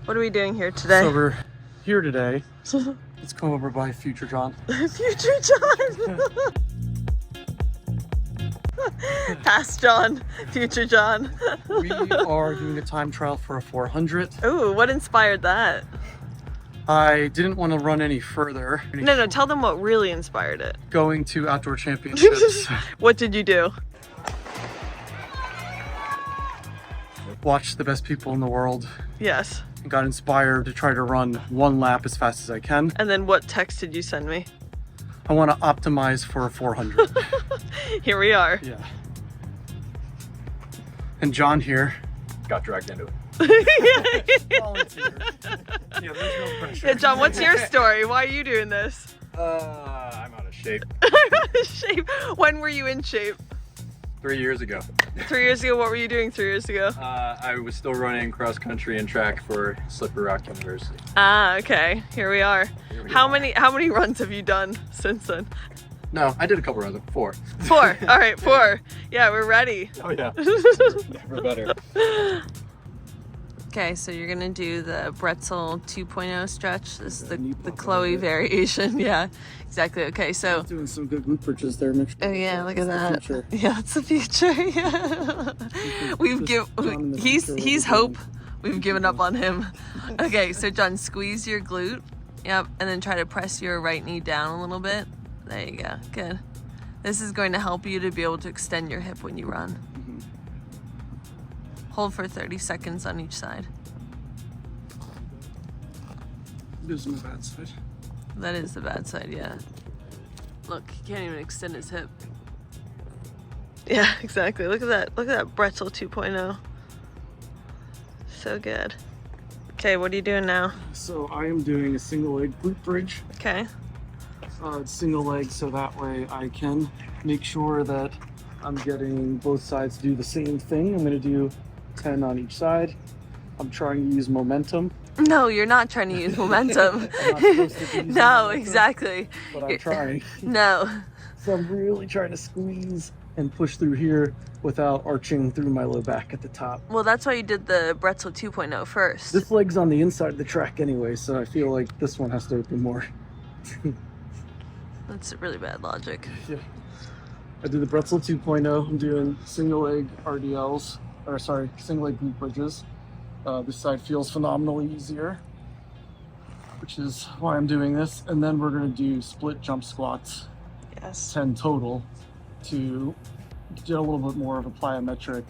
What are we doing here today? So we're here today. Let's come over by Future John. Future John! Past John, Future John. We are doing a time trial for a 400. Ooh, what inspired that? I didn't want to run any further. No, tell them what really inspired it. Going to outdoor championships. What did you do? Watched the best people in the world. Yes. And got inspired to try to run one lap as fast as I can. And then what text did you send me? I want to optimize for a 400. Here we are. Yeah. And John here got dragged into it. volunteered. Yeah, there's no pressure. Yeah, John, what's your story? Why are you doing this? I'm out of shape. Shape. When were you in shape? 3 years ago. 3 years ago, what were you doing 3 years ago? I was still running cross country and track for Slippery Rock University. Ah, okay. Here we are. How many runs have you done since then? No, I did a couple runs. 4. 4. All right, 4. Yeah, we're ready. Oh yeah. Never better. Okay, so you're gonna do the Brettzel 2.0 stretch. This is the Chloe variation. Yeah, exactly. Okay, so Doing some good glute bridges there. oh yeah, look at that. Future. Yeah, it's the future. Yeah. He's hope. We've given up on him. Okay, so John, squeeze your glute. Yep, and then try to press your right knee down a little bit. There you go. Good. This is going to help you to be able to extend your hip when you run. Hold for 30 seconds on each side. This is my bad side. That is the bad side, yeah. Look, he can't even extend his hip. Yeah, exactly. Look at that. Look at that Brettzel 2.0. So good. Okay, what are you doing now? So I am doing a single leg glute bridge. Okay. Single leg, so that way I can make sure that I'm getting both sides to do the same thing. I'm going to do 10 on each side. I'm trying to use momentum. No, you're not trying to use momentum. I'm not supposed to use No, momentum, exactly. but I'm trying. No. So I'm really trying to squeeze and push through here without arching through my low back at the top. Well, that's why you did the Brettzel 2.0 first. This leg's on the inside of the track anyway, so I feel like this one has to open more. That's really bad logic. Yeah. I do the Brettzel 2.0. I'm doing single leg RDLs, or sorry, single leg glute bridges. This side feels phenomenally easier, which is why I'm doing this. And then we're going to do split jump squats, Yes. 10 total, to get a little bit more of a plyometric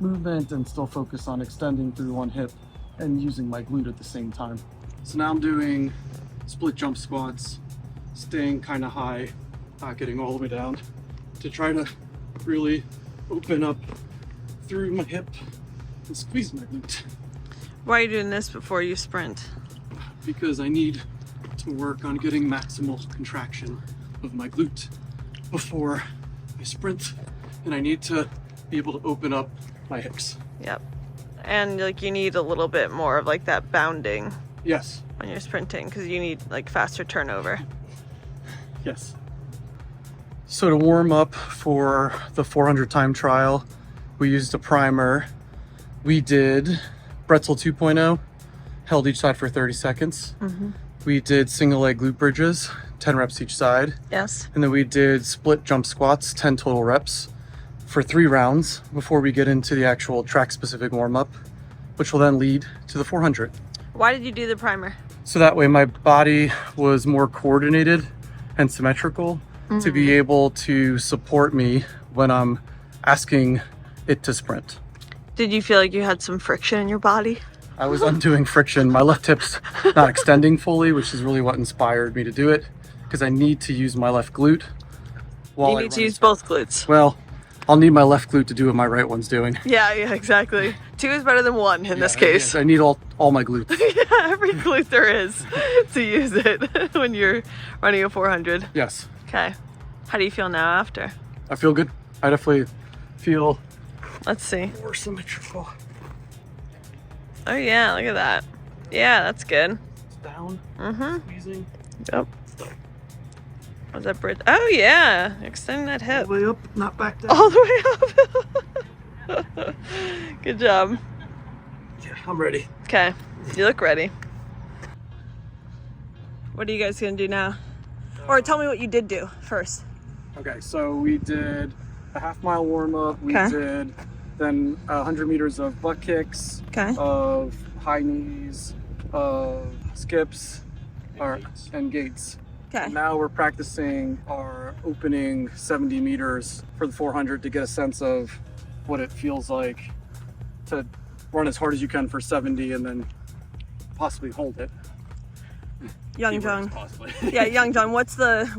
movement and still focus on extending through one hip and using my glute at the same time. So now I'm doing split jump squats, staying kind of high, not getting all the way down, to try to really open up through my hip and squeeze my glute. Why are you doing this before you sprint? Because I need to work on getting maximal contraction of my glute before I sprint, and I need to be able to open up my hips. Yep. And like you need a little bit more of like that bounding Yes. when you're sprinting because you need like faster turnover. Yes. So to warm up for the 400 time trial, we used a primer. We did Brettzel 2.0, held each side for 30 seconds. We did single leg glute bridges, 10 reps each side. Yes. And then we did split jump squats, 10 total reps for 3 rounds before we get into the actual track specific warm up, which will then lead to the 400. Why did you do the primer? So that way my body was more coordinated and symmetrical to be able to support me when I'm asking it to sprint. Did you feel like you had some friction in your body? I was undoing friction. My left hip's not extending fully, which is really what inspired me to do it, because I need to use my left glute. While You need to use both glutes. Well, I'll need my left glute to do what my right one's doing. Yeah, exactly. 2 is better than 1 in this case. I need all my glutes. Yeah, every glute there is to use it when you're running a 400. Yes. Okay. How do you feel now after? I feel good. I definitely feel Let's see. more symmetrical. Oh yeah, look at that. Yeah, that's good. It's down. Squeezing. Yep. Was that bridge? Oh yeah, extending that hip. All the way up, not back down. All the way up. Good job. Okay, I'm ready. Okay, you look ready. What are you guys gonna do now? Or tell me what you did do first. Okay, so we did a half-mile warm-up. We Okay. did then 100 meters of butt kicks, Okay. of high knees, of skips, and gates. Okay. And now we're practicing our opening 70 meters for the 400 to get a sense of what it feels like to run as hard as you can for 70 and then possibly hold it. Young John. Possibly. Yeah, Young John. What's the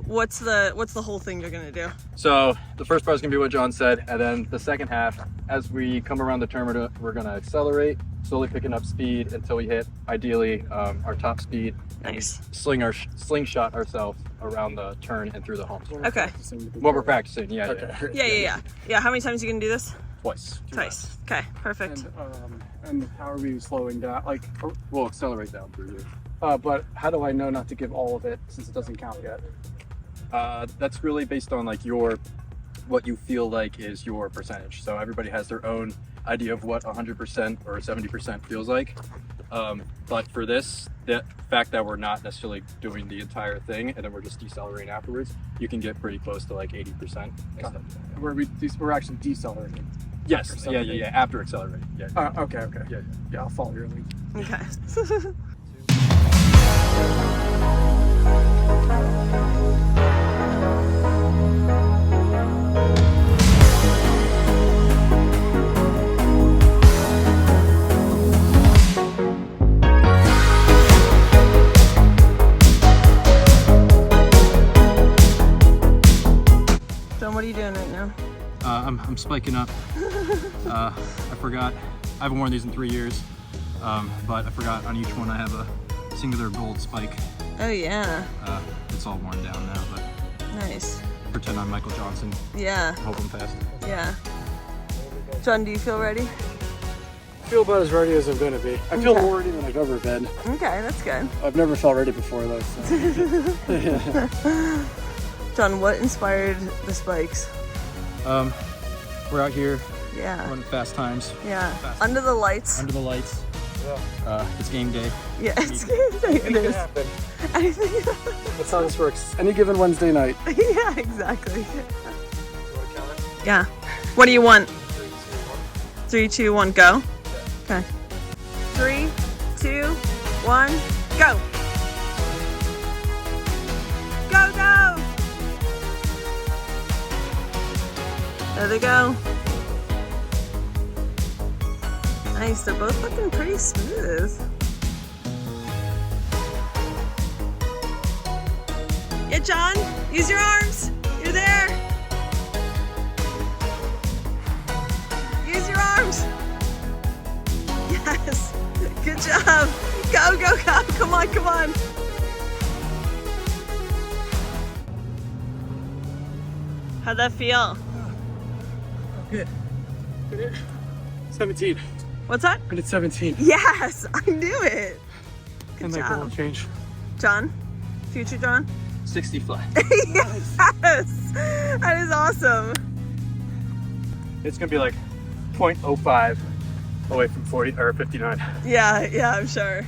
whole thing you're gonna do? So the first part is gonna be what John said, and then the second half, as we come around the turn, we're gonna accelerate, slowly picking up speed until we hit, ideally, our top speed. Nice. Slingshot ourselves around the turn and through the hump. Okay. What we're practicing, yeah. Yeah. How many times are you gonna do this? Twice. Twice. Okay. Perfect. And how are we slowing down? Like, We'll accelerate down through here. but how do I know not to give all of it since it doesn't count yet? That's really based on like what you feel like is your percentage. So everybody has their own idea of what 100% or 70% feels like. But for this, the fact that we're not necessarily doing the entire thing and then we're just decelerating afterwards, you can get pretty close to like 80%. We're actually decelerating. Yes, After yeah, after accelerating. Yeah. Okay. Yeah. I'll follow your lead. Okay. John, what are you doing right now? I'm spiking up. I forgot. I haven't worn these in 3 years, but I forgot on each one I have a singular gold spike. Oh yeah. It's all worn down now, but Nice. pretend I'm Michael Johnson. Yeah. Hope I'm fast. Yeah. John, do you feel ready? I feel about as ready as I'm going to be. I feel Okay. more ready than I've ever been. Okay, that's good. I've never felt ready before though. So. John, what inspired the spikes? We're out here Yeah. running fast times Yeah. Fast. Under the lights. under the lights. It's game day. Yeah, it's good. It is. happen. Anything. That's how this works. Any given Wednesday night. Yeah, exactly. Yeah. What do you want? 3, 2, 1, go. Okay. 3, 2, 1, go. Go, go. There they go. Nice. They're both looking pretty smooth. Yeah, John, use your arms. You're there. Use your arms. Yes. Good job. Go, go, go. Come on, come on. How'd that feel? Good. 17. What's that? And it's 17. Yes, I knew it. Good And that goal job. change. John, future John. 60 flat. Yes, that is awesome. It's gonna be like 0.05 away from 40 or 59. Yeah, I'm sure.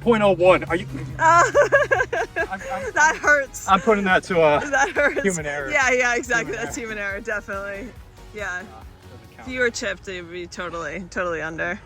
0.01. Are you? That hurts. I'm putting that to That hurts. human error. Yeah, exactly. Human That's human error, definitely. Yeah. doesn't count. If you were chipped, it would be totally under.